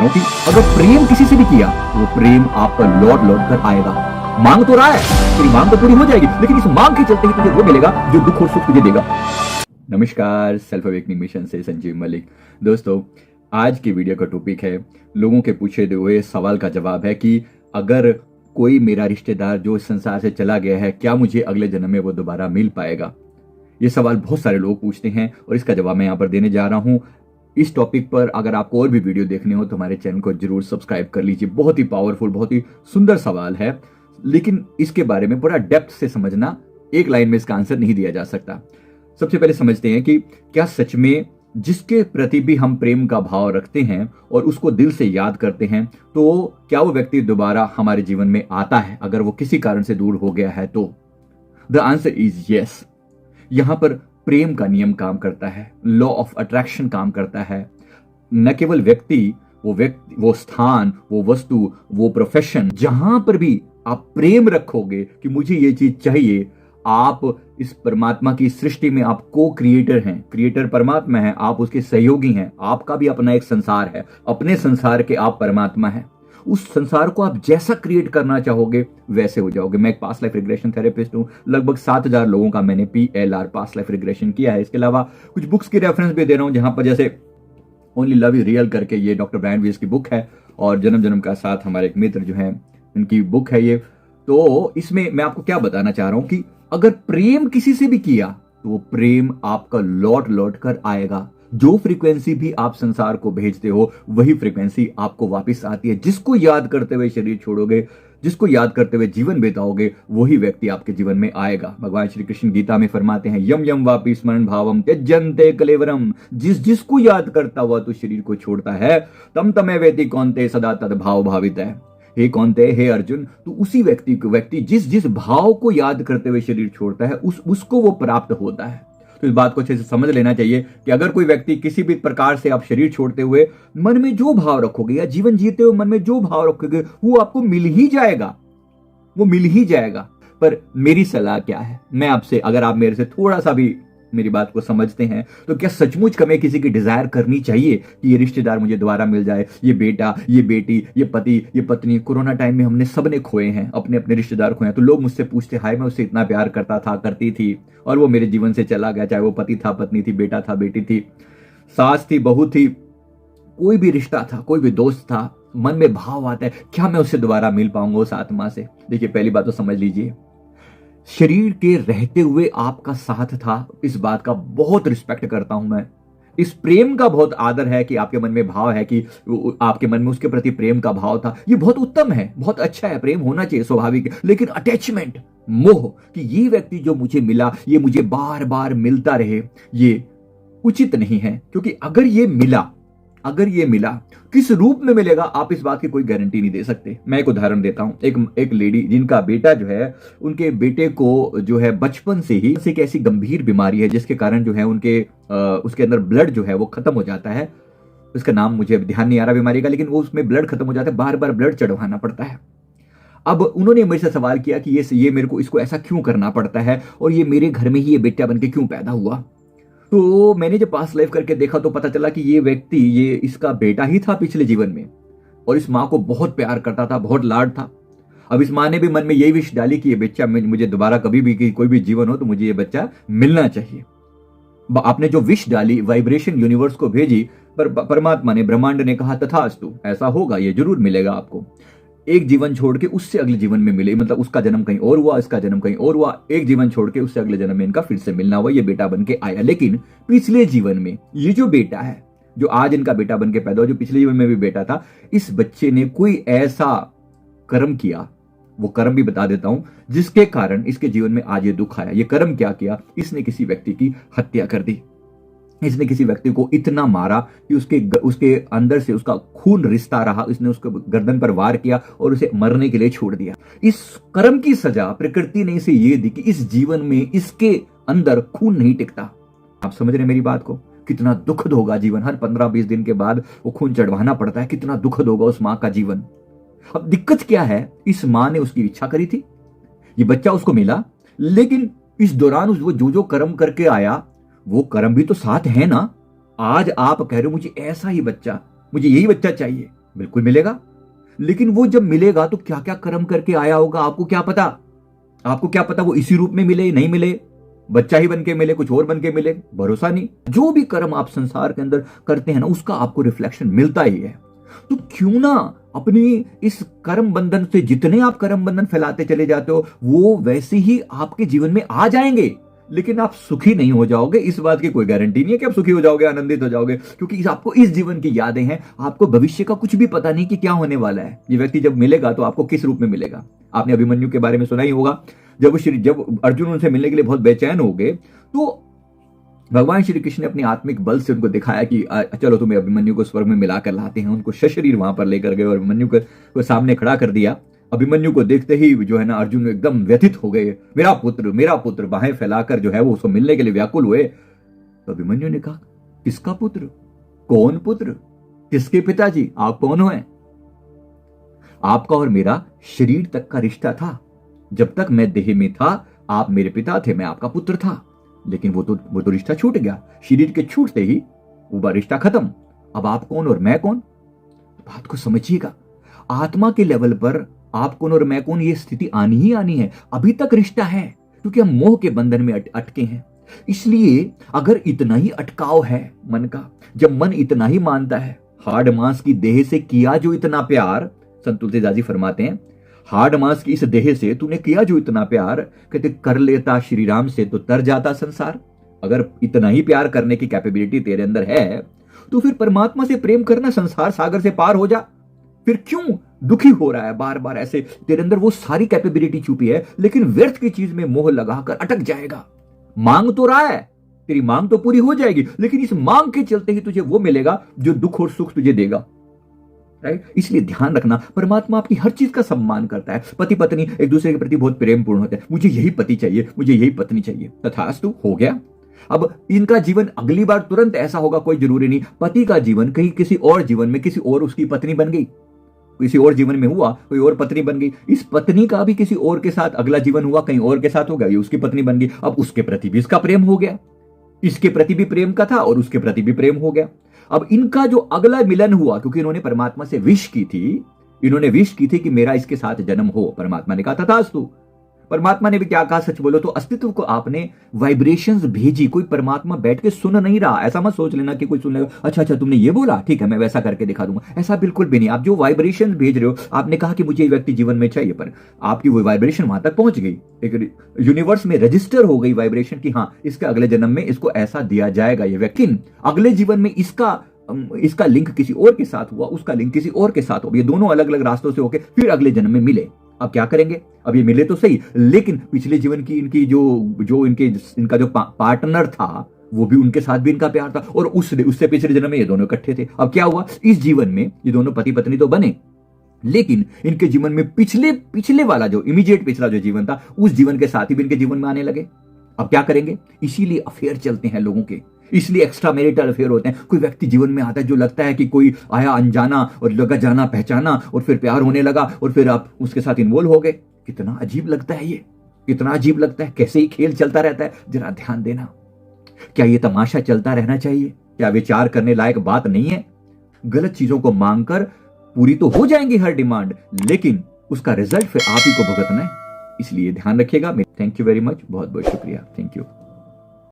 क्योंकि अगर प्रेम किसी से भी किया तो वो प्रेम आपका लौट लौट कर आएगा। मांग तो रहा है, तेरी मांग तो पूरी हो जाएगी, लेकिन इस मांग के चलते ही तुझे वो मिलेगा जो दुख और सुख तुझे देगा। नमस्कार, सेल्फ अवेकनिंग मिशन से संजीव मलिक। दोस्तों, आज की वीडियो का टॉपिक है, लोगों के पूछे हुए सवाल का जवाब है कि अगर कोई मेरा रिश्तेदार जो इस संसार से चला गया है, क्या मुझे अगले जन्म में वो दोबारा मिल पाएगा। ये सवाल बहुत सारे लोग पूछते हैं और इसका जवाब मैं यहाँ पर देने जा रहा हूँ। इस टॉपिक पर अगर आपको और भी वीडियो देखने हो तो हमारे चैनल को जरूर सब्सक्राइब कर लीजिए। बहुत ही पावरफुल, बहुत ही सुंदर सवाल है, लेकिन इसके बारे में पूरा डेप्थ से समझना, एक लाइन में इसका आंसर नहीं दिया जा सकता। सबसे पहले समझते हैं कि क्या सच में जिसके प्रति भी हम प्रेम का भाव रखते हैं और उसको दिल से याद करते हैं, तो क्या वो व्यक्ति दोबारा हमारे जीवन में आता है अगर वो किसी कारण से दूर हो गया है तो? The answer is yes. यहां पर प्रेम का नियम काम करता है, लॉ ऑफ अट्रैक्शन काम करता है। न केवल व्यक्ति, वो स्थान, वो वस्तु, वो प्रोफेशन, जहां पर भी आप प्रेम रखोगे कि मुझे ये चीज चाहिए, आप इस परमात्मा की सृष्टि में आप को क्रिएटर हैं। क्रिएटर परमात्मा है, आप उसके सहयोगी हैं। आपका भी अपना एक संसार है, अपने संसार के आप परमात्मा हैं। उस संसार को आप जैसा क्रिएट करना चाहोगे वैसे हो जाओगे। मैं एक पास्ट लाइफ रिग्रेशन थेरेपिस्ट हूं। लगभग 7,000 लोगों का मैंने PLR पास्ट लाइफ रिग्रेशन किया है। इसके अलावा कुछ बुक्स की रेफरेंस भी दे रहा हूं, जहां पर जैसे ओनली लव इज रियल करके ये डॉक्टर ब्रायन वीस की बुक है, और जन्म जन्म का साथ हमारे एक मित्र जो है, उनकी बुक है ये। तो इसमें मैं आपको क्या बताना चाह रहा हूं कि अगर प्रेम किसी से भी किया तो वो प्रेम आपका लौट लौट कर आएगा। जो फ्रीक्वेंसी भी आप संसार को भेजते हो वही फ्रीक्वेंसी आपको वापस आती है। जिसको याद करते हुए शरीर छोड़ोगे, जिसको याद करते हुए जीवन बिताओगे, वही व्यक्ति आपके जीवन में आएगा। भगवान श्री कृष्ण गीता में फरमाते हैं, यम यम वापि स्मरण भावम त्यजन्ते कलेवरम। जिसको याद करता हुआ तो शरीर को छोड़ता है, तम तमे वेति कौन्ते सदा तद भाव भावित है। हे कौन्ते, हे अर्जुन, तो उसी व्यक्ति जिस भाव को याद करते हुए शरीर छोड़ता है उसको वो प्राप्त होता है। तो इस बात को अच्छे से समझ लेना चाहिए कि अगर कोई व्यक्ति किसी भी प्रकार से आप शरीर छोड़ते हुए मन में जो भाव रखोगे या जीवन जीते हुए मन में जो भाव रखोगे वो आपको मिल ही जाएगा, वो मिल ही जाएगा। पर मेरी सलाह क्या है, मैं आपसे, अगर आप मेरे से थोड़ा सा भी मेरी बात को समझते हैं, तो क्या सचमुच हमें किसी की डिजायर करनी चाहिए कि ये रिश्तेदार मुझे दोबारा मिल जाए, ये बेटा, ये बेटी, ये पति, ये पत्नी। कोरोना टाइम में हमने सबने खोए हैं, अपने अपने रिश्तेदार खोए हैं। तो लोग मुझसे पूछते, हाय मैं उससे इतना प्यार करता था, करती थी, और वो मेरे जीवन से चला गया। चाहे वो पति था, पत्नी थी, बेटा था, बेटी थी, सास थी, बहू थी, कोई भी रिश्ता था, कोई भी दोस्त था। मन में भाव आता है, क्या मैं उससे दोबारा मिल पाऊंगा उस आत्मा से? देखिए, पहली बात तो समझ लीजिए, शरीर के रहते हुए आपका साथ था, इस बात का बहुत रिस्पेक्ट करता हूं मैं। इस प्रेम का बहुत आदर है कि आपके मन में भाव है कि आपके मन में उसके प्रति प्रेम का भाव था। ये बहुत उत्तम है, बहुत अच्छा है, प्रेम होना चाहिए, स्वाभाविक है। लेकिन अटैचमेंट, मोह कि ये व्यक्ति जो मुझे मिला ये मुझे बार बार मिलता रहे, ये उचित नहीं है। क्योंकि अगर ये मिला किस रूप में मिलेगा, आप इस बात की कोई गारंटी नहीं दे सकते। मैं एक उदाहरण देता हूं। एक लेडी जिनका बेटा जो है, उनके बेटे को जो है बचपन से ही एक ऐसी गंभीर बीमारी है जिसके कारण जो है उसके अंदर ब्लड जो है वो खत्म हो जाता है। उसका नाम मुझे ध्यान नहीं आ रहा बीमारी का, लेकिन वो उसमें ब्लड खत्म हो जाता है, बार बार ब्लड चढ़वाना पड़ता है। अब उन्होंने मेरे से सवाल किया कि ये मेरे को इसको ऐसा क्यों करना पड़ता है, और ये मेरे घर में ही ये बेटा बन के क्यों पैदा हुआ? तो मैंने जब पास्ट लाइफ करके देखा तो पता चला कि ये व्यक्ति, ये इसका बेटा ही था पिछले जीवन में, और इस माँ को बहुत प्यार करता था, बहुत लाड था। अब इस माँ ने भी मन में यही विश डाली कि ये बच्चा, मुझे दोबारा कभी भी कोई भी जीवन हो तो मुझे ये बच्चा मिलना चाहिए। आपने जो विश डाली, वाइब्रेशन यूनिवर्स को भेजी, पर परमात्मा ने, ब्रह्मांड ने कहा तथास्तु, ऐसा होगा, ये जरूर मिलेगा आपको। एक जीवन छोड़ के उससे अगले जीवन में मिले, मतलब उसका जन्म कहीं और हुआ, इसका जन्म कहीं और हुआ, एक जीवन छोड़ के उससे अगले जन्म में इनका फिर से मिलना हुआ, ये बेटा बन के आया। लेकिन पिछले जीवन में ये जो बेटा है, जो आज इनका बेटा बन के पैदा हुआ, जो पिछले जीवन में भी बेटा था, इस बच्चे ने कोई ऐसा कर्म किया, वो कर्म भी बता देता हूं, जिसके कारण इसके जीवन में आज ये दुख आया। ये कर्म क्या किया? इसने किसी व्यक्ति की हत्या कर दी। इसने किसी व्यक्ति को इतना मारा कि उसके अंदर से उसका खून रिसता रहा। इसने उसको गर्दन पर वार किया और उसे मरने के लिए छोड़ दिया। इस कर्म की सजा प्रकृति ने इसे ये दी कि इस जीवन में इसके अंदर खून नहीं टिकता। आप समझ रहे मेरी बात को? कितना दुखद होगा जीवन। हर 15-20 दिन के बाद वो खून चढ़वाना पड़ता है। कितना दुखद होगा उस मां का जीवन। अब दिक्कत क्या है, इस मां ने उसकी इच्छा करी थी, ये बच्चा उसको मिला, लेकिन इस दौरान वो जो कर्म करके आया, वो कर्म भी तो साथ है ना। आज आप कह रहे हो मुझे ऐसा ही बच्चा, मुझे यही बच्चा चाहिए, बिल्कुल मिलेगा। लेकिन वो जब मिलेगा तो क्या क्या कर्म करके आया होगा आपको क्या पता? आपको क्या पता वो इसी रूप में मिले नहीं मिले, बच्चा ही बन के मिले, कुछ और बन के मिले, भरोसा नहीं। जो भी कर्म आप संसार के अंदर करते हैं ना, उसका आपको रिफ्लेक्शन मिलता ही है। तो क्यों ना अपनी इस कर्म बंधन से, जितने आप कर्म बंधन फैलाते चले जाते हो, वो वैसे ही आपके जीवन में आ जाएंगे। लेकिन आप सुखी नहीं हो जाओगे, इस बात की कोई गारंटी नहीं है कि आप सुखी हो जाओगे, आनंदित हो जाओगे, क्योंकि आपको इस जीवन की यादें हैं। आपको भविष्य का कुछ भी पता नहीं कि क्या होने वाला है। ये व्यक्ति जब मिलेगा तो आपको किस रूप में मिलेगा? आपने अभिमन्यु के बारे में सुना ही होगा। जब अर्जुन उनसे मिलने के लिए बहुत बेचैन हो गए, तो भगवान श्री कृष्ण ने अपने आत्मिक बल से उनको दिखाया कि चलो तुम्हें अभिमन्यु को स्वर्ग में मिलाकर लाते हैं। उनको सशरीर वहां पर लेकर गए और अभिमन्यु को सामने खड़ा कर दिया। अभिमन्यु को देखते ही जो है ना, अर्जुन एकदम व्यथित हो गए। मेरा पुत्र, बाहें फैलाकर जो है वो उसको मिलने के लिए व्याकुल हुए। तो अभिमन्यु ने कहा, किसका पुत्र? कौन पुत्र? किसके पिताजी? आप कौन हो? आपका और मेरा शरीर तक का रिश्ता था। जब तक मैं देह में था, आप मेरे पिता थे, मैं आपका पुत्र था। लेकिन वो तो रिश्ता छूट गया। शरीर के छूटते ही वो रिश्ता खत्म। अब आप कौन और मैं कौन? बात को समझिएगा। आत्मा के लेवल पर आप कौन और मैं कौन, ये स्थिति आनी ही आनी है। अभी तक रिश्ता है, क्योंकि हम मोह के बंधन में अटके हैं। इसलिए अगर इतना ही अटकाव है मन का, जब मन इतना ही मानता है, हाड़ मांस की देह से किया जो इतना प्यार, संत तुलसीदास जी फरमाते हैं, हाड़ मांस की इस देह से तूने किया जो इतना प्यार, कहते कर लेता श्री राम से तो तर जाता संसार। अगर इतना ही प्यार करने की कैपेबिलिटी तेरे अंदर है, तो फिर परमात्मा से प्रेम करना, संसार सागर से पार हो जा। फिर क्यों दुखी हो रहा है बार बार ऐसे? तेरे अंदर वो सारी कैपेबिलिटी छुपी है, लेकिन व्यर्थ की चीज में मोह लगाकर अटक जाएगा। मांग तो रहा है, तेरी मांग तो पूरी हो जाएगी, लेकिन इस मांग के चलते ही तुझे वो मिलेगा जो दुख और सुख तुझे देगा। राइट? इसलिए ध्यान रखना, परमात्मा आपकी हर चीज का सम्मान करता है। पति पत्नी एक दूसरे के प्रति बहुत प्रेमपूर्ण होते हैं। मुझे यही पति चाहिए, मुझे यही पत्नी चाहिए, तथास्तु हो गया। अब इनका जीवन अगली बार तुरंत ऐसा होगा, कोई जरूरी नहीं। पति का जीवन कहीं किसी और जीवन में किसी और उसकी पत्नी बन गई, किसी और जीवन में हुआ, कोई और पत्नी बन गई। इस पत्नी का भी किसी और के साथ अगला जीवन हुआ, कहीं और के साथ हो गया, ये उसकी पत्नी बन गई। अब उसके प्रति भी इसका प्रेम हो गया, इसके प्रति भी प्रेम का था और उसके प्रति भी प्रेम हो गया। अब इनका जो अगला मिलन हुआ, क्योंकि इन्होंने परमात्मा से विश की थी, इन्होंने विश की थी कि मेरा इसके साथ जन्म हो। परमात्मा ने कहा तथास्तु। परमात्मा ने भी क्या कहा? सच बोलो तो अस्तित्व को आपने वाइब्रेशंस भेजी। कोई परमात्मा बैठ के सुन नहीं रहा। ऐसा मत सोच लेना कि कोई सुन लेगा, अच्छा तुमने ये बोला, ठीक है मैं वैसा करके दिखा दूंगा। ऐसा बिल्कुल भी नहीं। आप जो वाइब्रेशन भेज रहे हो, आपने कहा कि मुझे ये व्यक्ति जीवन में चाहिए, पर आपकी वो वाइब्रेशन वहां तक पहुंच गई, एक यूनिवर्स में रजिस्टर हो गई वाइब्रेशन की हाँ, इसके अगले जन्म में इसको ऐसा दिया जाएगा ये व्यक्ति। अगले जीवन में इसका लिंक किसी और के साथ हुआ, उसका लिंक किसी और के साथ हो, ये दोनों अलग अलग रास्तों से होके फिर अगले जन्म में मिले। अब क्या करेंगे? अब ये मिले तो सही, लेकिन पिछले जीवन की इनकी जो इनका जो पार्टनर था, वो भी उनके साथ भी इनका प्यार था, और उससे पिछले जन्म में ये दोनों इकट्ठे थे। अब क्या हुआ? इस जीवन में ये दोनों पति पत्नी तो बने, लेकिन इनके जीवन में पिछले वाला जो इमीडिएट पिछला जो जीवन था, उस जीवन के साथी भी इनके जीवन में आने लगे। अब क्या करेंगे? इसीलिए अफेयर चलते हैं लोगों के, इसलिए एक्स्ट्रा मैरिटल अफेयर होते हैं। कोई व्यक्ति जीवन में आता है जो लगता है कि कोई आया अनजाना और लगा जाना पहचाना, और फिर प्यार होने लगा, और फिर आप उसके साथ इन्वॉल्व हो गए। कितना अजीब लगता है ये, कितना अजीब लगता है। कैसे ही खेल चलता रहता है, जरा ध्यान देना। क्या ये तमाशा चलता रहना चाहिए? क्या विचार करने लायक बात नहीं है? गलत चीजों को मांगकर पूरी तो हो जाएंगी हर डिमांड, लेकिन उसका रिजल्ट फिर आप ही को भुगतना है। इसलिए ध्यान रखिएगा। थैंक यू वेरी मच, बहुत बहुत शुक्रिया। Thank you.